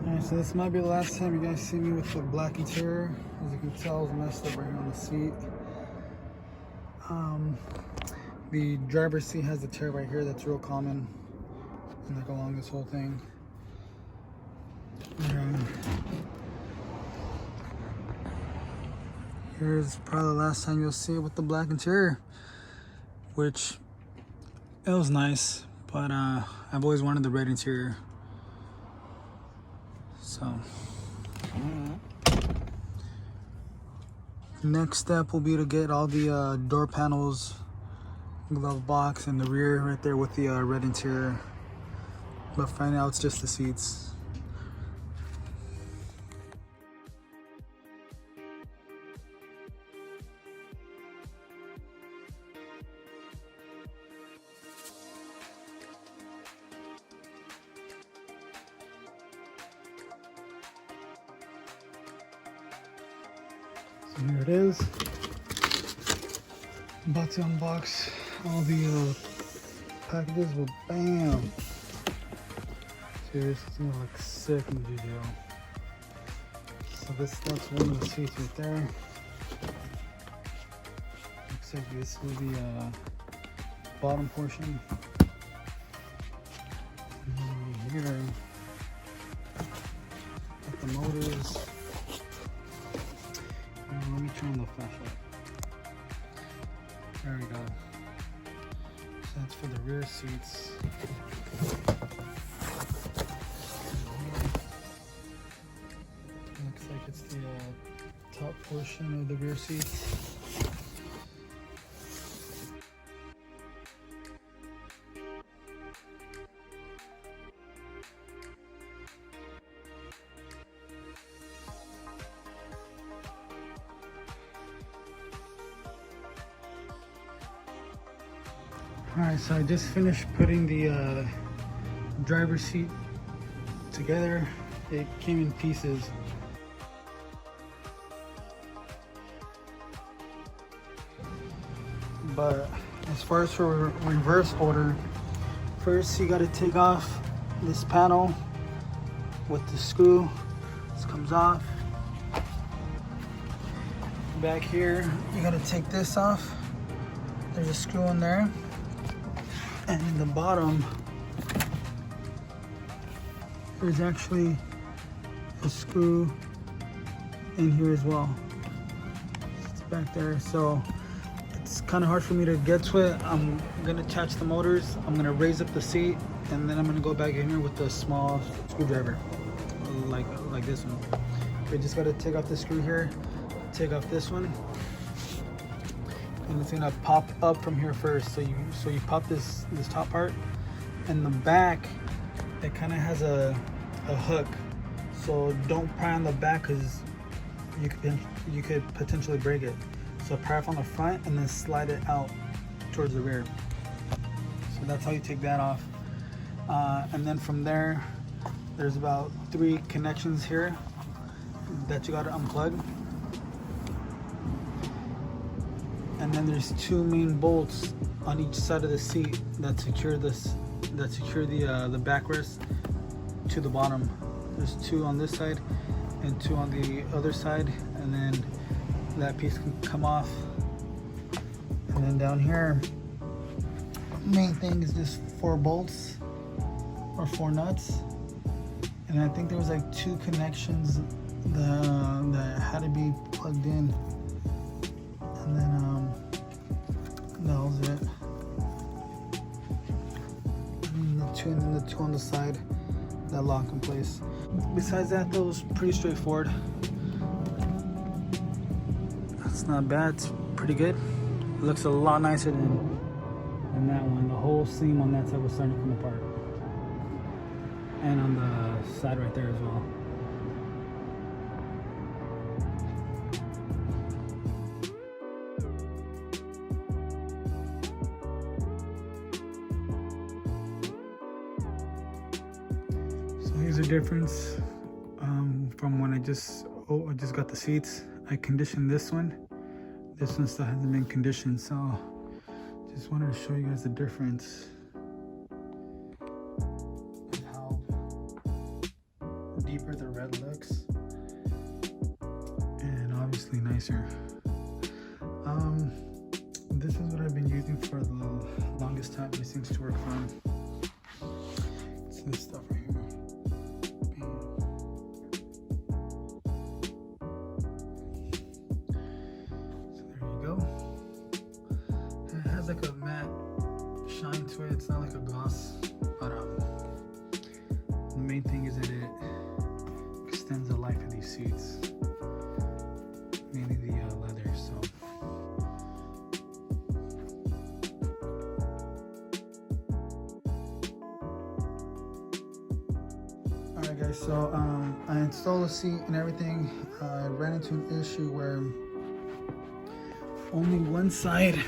Alright, so this might be the last time you guys see me with the black interior. As you can tell, it's messed up right here on the seat. The driver's seat has a tear right here that's real common, and like along this whole thing. Here's probably the last time you'll see it with the black interior, which it was nice, but I've always wanted the red interior. So next step will be to get all the door panels, glove box, and the rear right there with the red interior. But for now, it's just the seats. So here it is. About to unbox all the packages, but bam! Seriously, it's gonna look sick in GTO. So that's one of the seats right there. Looks like this will be a bottom portion. And here, got the motors. Let me turn on the flashlight. There we go. So that's for the rear seats. Looks like it's the top portion of the rear seats. Alright, so I just finished putting the driver's seat together. It came in pieces. But as far as for reverse order, first you got to take off this panel with the screw. This comes off. Back here, you got to take this off. There's a screw in there. And in the bottom, there's actually a screw in here as well. It's back there, so it's kind of hard for me to get to it. I'm gonna attach the motors, I'm gonna raise up the seat, and then I'm gonna go back in here with the small screwdriver, like this one. We just gotta take off the screw here, take off this one, and it's gonna pop up from here first. So you pop this top part, and the back, it kind of has a hook. So don't pry on the back because you could potentially break it. So pry up on the front and then slide it out towards the rear. So that's how you take that off. And then from there, there's about 3 connections here that you gotta unplug. And then there's 2 main bolts on each side of the seat that secure the backrest to the bottom. There's 2 on this side and 2 on the other side, and then that piece can come off. And then down here, main thing is just 4 bolts or 4 nuts. And I think there was like 2 connections that had to be plugged in. And then that was it. And then the 2 on the side that lock in place. Besides that, though, it was pretty straightforward. It's not bad. It's pretty good. It looks a lot nicer than that one. The whole seam on that side was starting to come apart, and on the side right there as well. Here's the difference from when I just got the seats. I conditioned this one. This one still hasn't been conditioned, so just wanted to show you guys the difference. How deeper the red looks, and obviously nicer. This is what I've been using for the longest time. It seems to work fine. It's this stuff right here. Bam. So there you go. And it has like a matte shine to it. It's not like a gloss, but the main thing is that it extends the life of these seats, mainly the leather. So alright guys, so I installed the seat and everything. I ran into an issue where only one side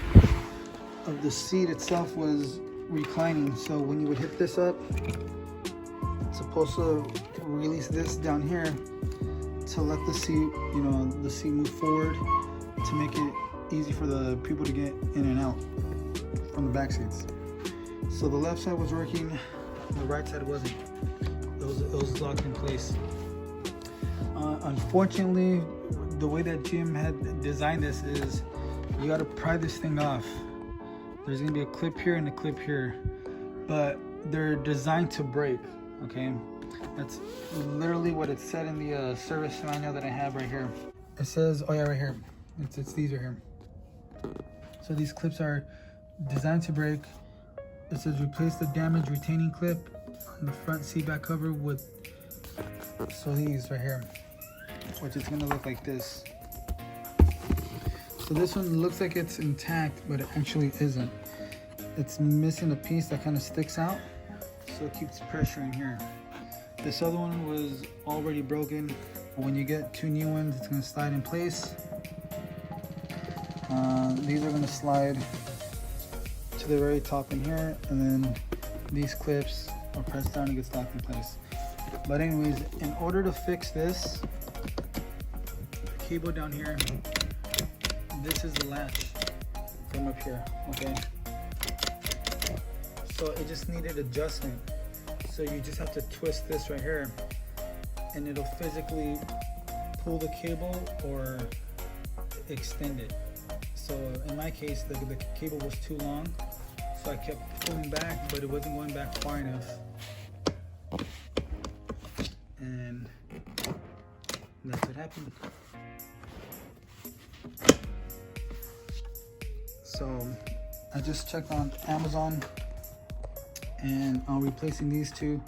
of the seat itself was reclining. So when you would hit this up, it's supposed to release this down here to let the seat, the seat move forward to make it easy for the people to get in and out from the back seats. So the left side was working, the right side wasn't. It was locked in place. Unfortunately, the way that Jim had designed this is you got to pry this thing off. There's gonna be a clip here and a clip here, but they're designed to break. Okay, that's literally what it said in the service manual that I have right here. It says, oh yeah, right here. It's these right here. So these clips are designed to break. It says replace the damaged retaining clip on the front seat back cover with, so these right here, which is gonna look like this. So this one looks like it's intact, but it actually isn't. It's missing a piece that kind of sticks out, so it keeps pressure in here. This other one was already broken, but when you get two new ones, it's gonna slide in place. These are gonna slide to the very top in here, and then these clips are pressed down and get locked in place. But anyways, in order to fix this, the cable down here, this is the latch from up here, okay? So it just needed adjustment. So you just have to twist this right here, and it'll physically pull the cable or extend it. So in my case, the cable was too long, so I kept pulling back, but it wasn't going back far enough. And that's what happened. So I just checked on Amazon, and I'm replacing these two